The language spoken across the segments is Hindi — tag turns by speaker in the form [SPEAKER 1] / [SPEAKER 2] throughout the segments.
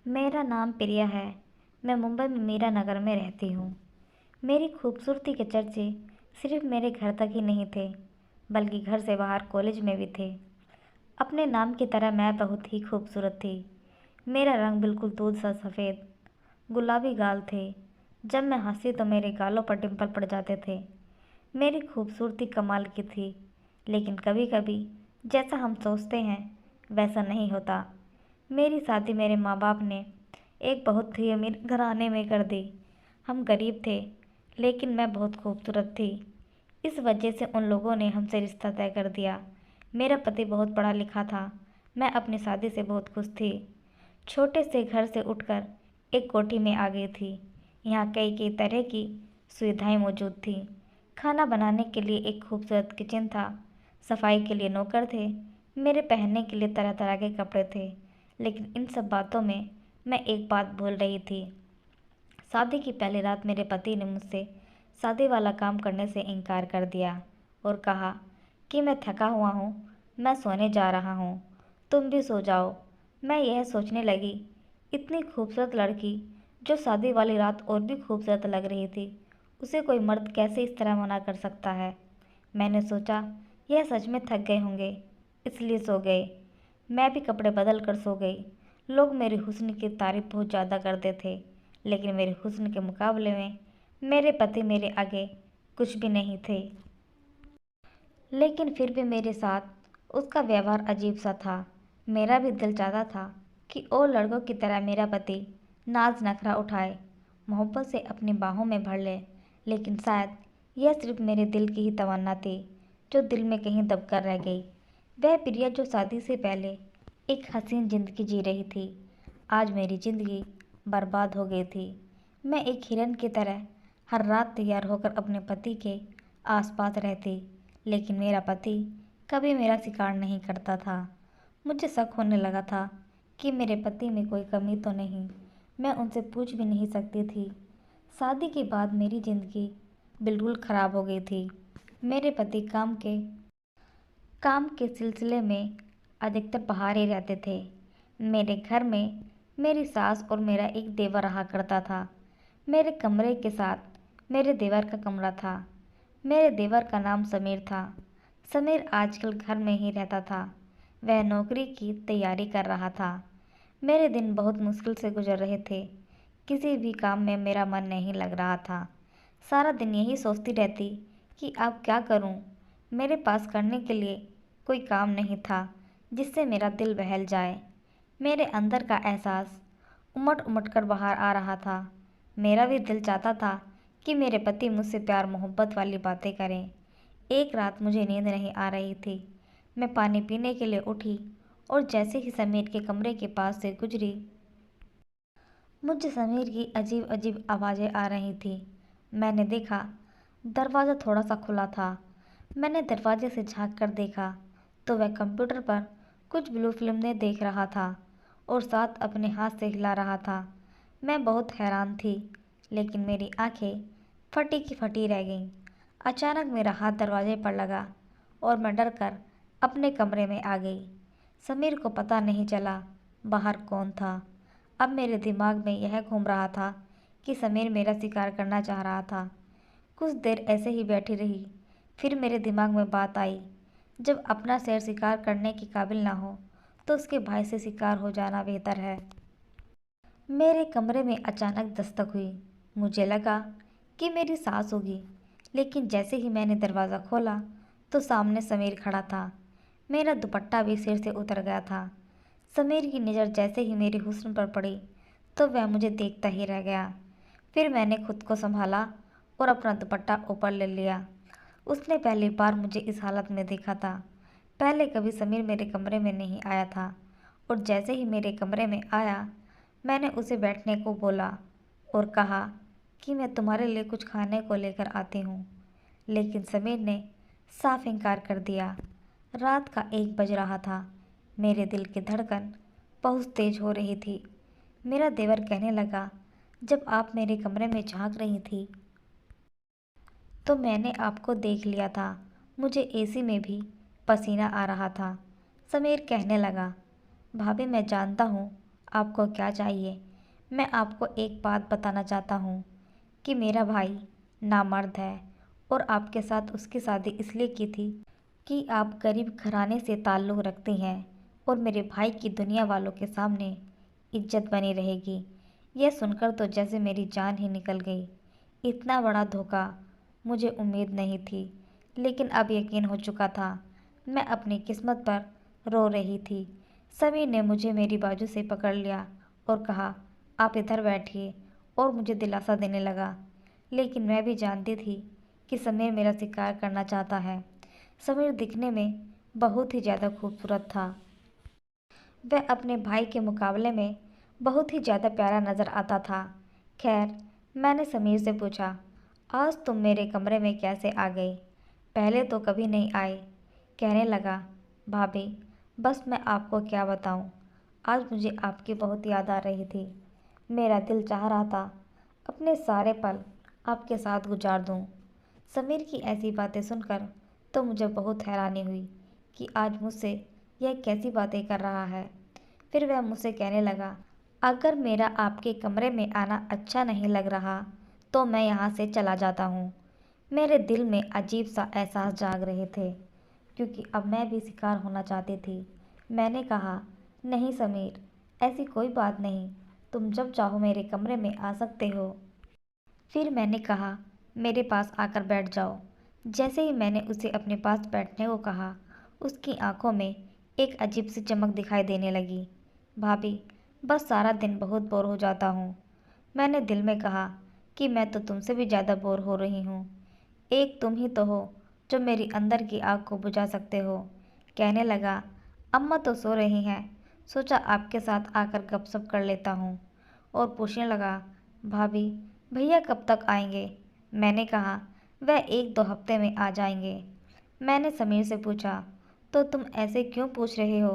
[SPEAKER 1] मेरा नाम प्रिया है। मैं मुंबई में मीरा नगर में रहती हूँ। मेरी खूबसूरती के चर्चे सिर्फ मेरे घर तक ही नहीं थे, बल्कि घर से बाहर कॉलेज में भी थे। अपने नाम की तरह मैं बहुत ही खूबसूरत थी। मेरा रंग बिल्कुल दूध सा सफ़ेद गुलाबी गाल थे। जब मैं हंसी तो मेरे गालों पर डिंपल पड़ जाते थे। मेरी खूबसूरती कमाल की थी, लेकिन कभी कभी जैसा हम सोचते हैं वैसा नहीं होता। मेरी शादी मेरे माँ बाप ने एक बहुत ही अमीर घराने में कर दी। हम गरीब थे, लेकिन मैं बहुत खूबसूरत थी। इस वजह से उन लोगों ने हमसे रिश्ता तय कर दिया। मेरा पति बहुत पढ़ा लिखा था। मैं अपनी शादी से बहुत खुश थी। छोटे से घर से उठकर एक कोठी में आ गई थी। यहाँ कई कई तरह की सुविधाएं मौजूद थी। खाना बनाने के लिए एक खूबसूरत किचन था। सफाई के लिए नौकर थे। मेरे पहनने के लिए तरह तरह के कपड़े थे। लेकिन इन सब बातों में मैं एक बात भूल रही थी। शादी की पहली रात मेरे पति ने मुझसे शादी वाला काम करने से इनकार कर दिया और कहा कि मैं थका हुआ हूँ, मैं सोने जा रहा हूँ, तुम भी सो जाओ। मैं यह सोचने लगी, इतनी खूबसूरत लड़की जो शादी वाली रात और भी खूबसूरत लग रही थी, उसे कोई मर्द कैसे इस तरह मना कर सकता है। मैंने सोचा यह सच में थक गए होंगे, इसलिए सो गए। मैं भी कपड़े बदल कर सो गई। लोग मेरे हुस्न की तारीफ बहुत ज़्यादा करते थे, लेकिन मेरे हुस्न के मुकाबले में मेरे पति मेरे आगे कुछ भी नहीं थे। लेकिन फिर भी मेरे साथ उसका व्यवहार अजीब सा था। मेरा भी दिल चाहता था कि और लड़कों की तरह मेरा पति नाज नखरा उठाए, मोहब्बत से अपनी बाहों में भर ले। लेकिन शायद यह सिर्फ मेरे दिल की ही तमन्ना थी, जो दिल में कहीं दबकर रह गई। वह प्रिया जो शादी से पहले एक हसीन जिंदगी जी रही थी, आज मेरी जिंदगी बर्बाद हो गई थी। मैं एक हिरन की तरह हर रात तैयार होकर अपने पति के आसपास रहती, लेकिन मेरा पति कभी मेरा शिकार नहीं करता था। मुझे शक होने लगा था कि मेरे पति में कोई कमी तो नहीं। मैं उनसे पूछ भी नहीं सकती थी। शादी के बाद मेरी ज़िंदगी बिल्कुल ख़राब हो गई थी। मेरे पति काम के सिलसिले में अधिकतर बाहर ही रहते थे। मेरे घर में मेरी सास और मेरा एक देवर रहा करता था। मेरे कमरे के साथ मेरे देवर का कमरा था। मेरे देवर का नाम समीर था। समीर आजकल घर में ही रहता था। वह नौकरी की तैयारी कर रहा था। मेरे दिन बहुत मुश्किल से गुजर रहे थे। किसी भी काम में मेरा मन नहीं लग रहा था। सारा दिन यही सोचती रहती कि अब क्या करूं। मेरे पास करने के लिए कोई काम नहीं था जिससे मेरा दिल बहल जाए। मेरे अंदर का एहसास उमड़ उमड़ कर बाहर आ रहा था। मेरा भी दिल चाहता था कि मेरे पति मुझसे प्यार मोहब्बत वाली बातें करें। एक रात मुझे नींद नहीं आ रही थी। मैं पानी पीने के लिए उठी और जैसे ही समीर के कमरे के पास से गुजरी, मुझे समीर की अजीब अजीब आवाज़ें आ रही थी। मैंने देखा दरवाज़ा थोड़ा सा खुला था। मैंने दरवाजे से झांक कर देखा तो वह कंप्यूटर पर कुछ ब्लू फिल्में देख रहा था और साथ अपने हाथ से हिला रहा था। मैं बहुत हैरान थी, लेकिन मेरी आंखें फटी की फटी रह गईं। अचानक मेरा हाथ दरवाजे पर लगा और मैं डर कर अपने कमरे में आ गई। समीर को पता नहीं चला बाहर कौन था। अब मेरे दिमाग में यह घूम रहा था कि समीर मेरा शिकार करना चाह रहा था। कुछ देर ऐसे ही बैठी रही, फिर मेरे दिमाग में बात आई, जब अपना शेर शिकार करने के काबिल ना हो तो उसके भाई से शिकार हो जाना बेहतर है। मेरे कमरे में अचानक दस्तक हुई। मुझे लगा कि मेरी सास होगी, लेकिन जैसे ही मैंने दरवाज़ा खोला तो सामने समीर खड़ा था। मेरा दुपट्टा भी सिर से उतर गया था। समीर की नज़र जैसे ही मेरे हुस्न पर पड़ी तो वह मुझे देखता ही रह गया। फिर मैंने खुद को संभाला और अपना दुपट्टा ऊपर ले लिया। उसने पहली बार मुझे इस हालत में देखा था। पहले कभी समीर मेरे कमरे में नहीं आया था और जैसे ही मेरे कमरे में आया, मैंने उसे बैठने को बोला और कहा कि मैं तुम्हारे लिए कुछ खाने को लेकर आती हूँ। लेकिन समीर ने साफ इनकार कर दिया। रात का 1 बज रहा था। मेरे दिल की धड़कन बहुत तेज हो रही थी। मेरा देवर कहने लगा, जब आप मेरे कमरे में झांक रही थी तो मैंने आपको देख लिया था। मुझे एसी में भी पसीना आ रहा था। समीर कहने लगा, भाभी मैं जानता हूँ आपको क्या चाहिए? मैं आपको एक बात बताना चाहता हूँ कि मेरा भाई नामर्द है और आपके साथ उसकी शादी इसलिए की थी कि आप गरीब घराने से ताल्लुक़ रखती हैं और मेरे भाई की दुनिया वालों के सामने इज्जत बनी रहेगी। यह सुनकर तो जैसे मेरी जान ही निकल गई। इतना बड़ा धोखा मुझे उम्मीद नहीं थी, लेकिन अब यकीन हो चुका था। मैं अपनी किस्मत पर रो रही थी। समीर ने मुझे मेरी बाजू से पकड़ लिया और कहा, आप इधर बैठिए, और मुझे दिलासा देने लगा। लेकिन मैं भी जानती थी कि समीर मेरा शिकार करना चाहता है। समीर दिखने में बहुत ही ज़्यादा खूबसूरत था। वह अपने भाई के मुकाबले में बहुत ही ज़्यादा प्यारा नज़र आता था। खैर, मैंने समीर से पूछा, आज तुम मेरे कमरे में कैसे आ गई? पहले तो कभी नहीं आए। कहने लगा, भाभी, बस मैं आपको क्या बताऊं, आज मुझे आपकी बहुत याद आ रही थी। मेरा दिल चाह रहा था अपने सारे पल आपके साथ गुजार दूं। समीर की ऐसी बातें सुनकर तो मुझे बहुत हैरानी हुई कि आज मुझसे यह कैसी बातें कर रहा है। फिर वह मुझसे कहने लगा, अगर मेरा आपके कमरे में आना अच्छा नहीं लग रहा तो मैं यहाँ से चला जाता हूँ। मेरे दिल में अजीब सा एहसास जाग रहे थे, क्योंकि अब मैं भी शिकार होना चाहती थी। मैंने कहा, नहीं समीर, ऐसी कोई बात नहीं, तुम जब चाहो मेरे कमरे में आ सकते हो। फिर मैंने कहा, मेरे पास आकर बैठ जाओ। जैसे ही मैंने उसे अपने पास बैठने को कहा, उसकी आंखों में एक अजीब सी चमक दिखाई देने लगी। भाभी, बस सारा दिन बहुत बोर हो जाता हूँ। मैंने दिल में कहा कि मैं तो तुमसे भी ज़्यादा बोर हो रही हूँ। एक तुम ही तो हो जो मेरी अंदर की आग को बुझा सकते हो। कहने लगा, अम्मा तो सो रही हैं, सोचा आपके साथ आकर गपशप कर लेता हूँ। और पूछने लगा, भाभी, भैया कब तक आएंगे? मैंने कहा, वह 1-2 हफ्ते में आ जाएंगे। मैंने समीर से पूछा, तो तुम ऐसे क्यों पूछ रहे हो?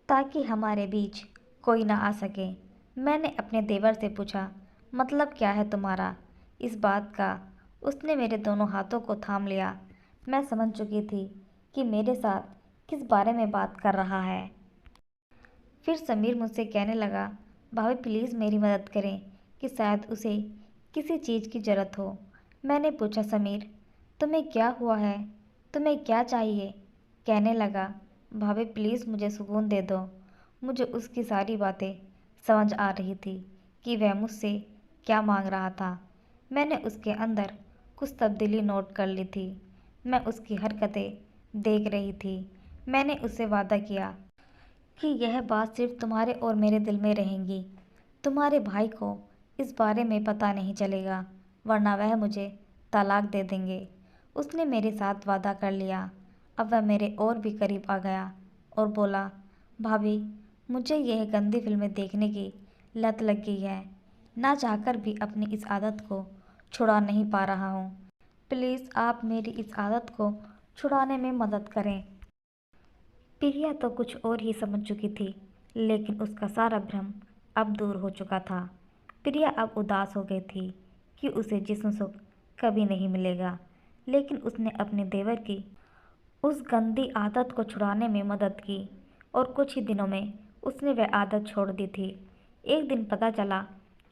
[SPEAKER 1] ताकि हमारे बीच कोई ना आ सके। मैंने अपने देवर से पूछा, मतलब क्या है तुम्हारा इस बात का? उसने मेरे दोनों हाथों को थाम लिया। मैं समझ चुकी थी कि मेरे साथ किस बारे में बात कर रहा है। फिर समीर मुझसे कहने लगा, भाभी प्लीज़ मेरी मदद करें कि शायद उसे किसी चीज़ की ज़रूरत हो। मैंने पूछा, समीर, तुम्हें क्या हुआ है? तुम्हें क्या चाहिए? कहने लगा, भाभी प्लीज़ मुझे सुकून दे दो। मुझे उसकी सारी बातें समझ आ रही थी कि वह मुझसे क्या मांग रहा था। मैंने उसके अंदर कुछ तब्दीली नोट कर ली थी। मैं उसकी हरकतें देख रही थी। मैंने उससे वादा किया कि यह बात सिर्फ तुम्हारे और मेरे दिल में रहेंगी। तुम्हारे भाई को इस बारे में पता नहीं चलेगा, वरना वह मुझे तलाक दे देंगे। उसने मेरे साथ वादा कर लिया। अब वह मेरे और भी करीब आ गया और बोला, भाभी, मुझे यह गंदी फिल्में देखने की लत लग गई है। ना चाहकर भी अपनी इस आदत को छुड़ा नहीं पा रहा हूँ। प्लीज़ आप मेरी इस आदत को छुड़ाने में मदद करें। प्रिया तो कुछ और ही समझ चुकी थी, लेकिन उसका सारा भ्रम अब दूर हो चुका था। प्रिया अब उदास हो गई थी कि उसे जिस्म सुख कभी नहीं मिलेगा, लेकिन उसने अपने देवर की उस गंदी आदत को छुड़ाने में मदद की और कुछ ही दिनों में उसने वह आदत छोड़ दी थी। एक दिन पता चला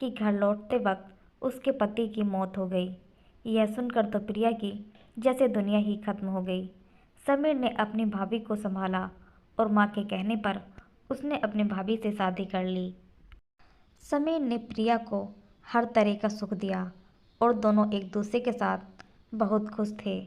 [SPEAKER 1] कि घर लौटते वक्त उसके पति की मौत हो गई। यह सुनकर तो प्रिया की जैसे दुनिया ही खत्म हो गई। समीर ने अपनी भाभी को संभाला और माँ के कहने पर उसने अपनी भाभी से शादी कर ली। समीर ने प्रिया को हर तरह का सुख दिया और दोनों एक दूसरे के साथ बहुत खुश थे।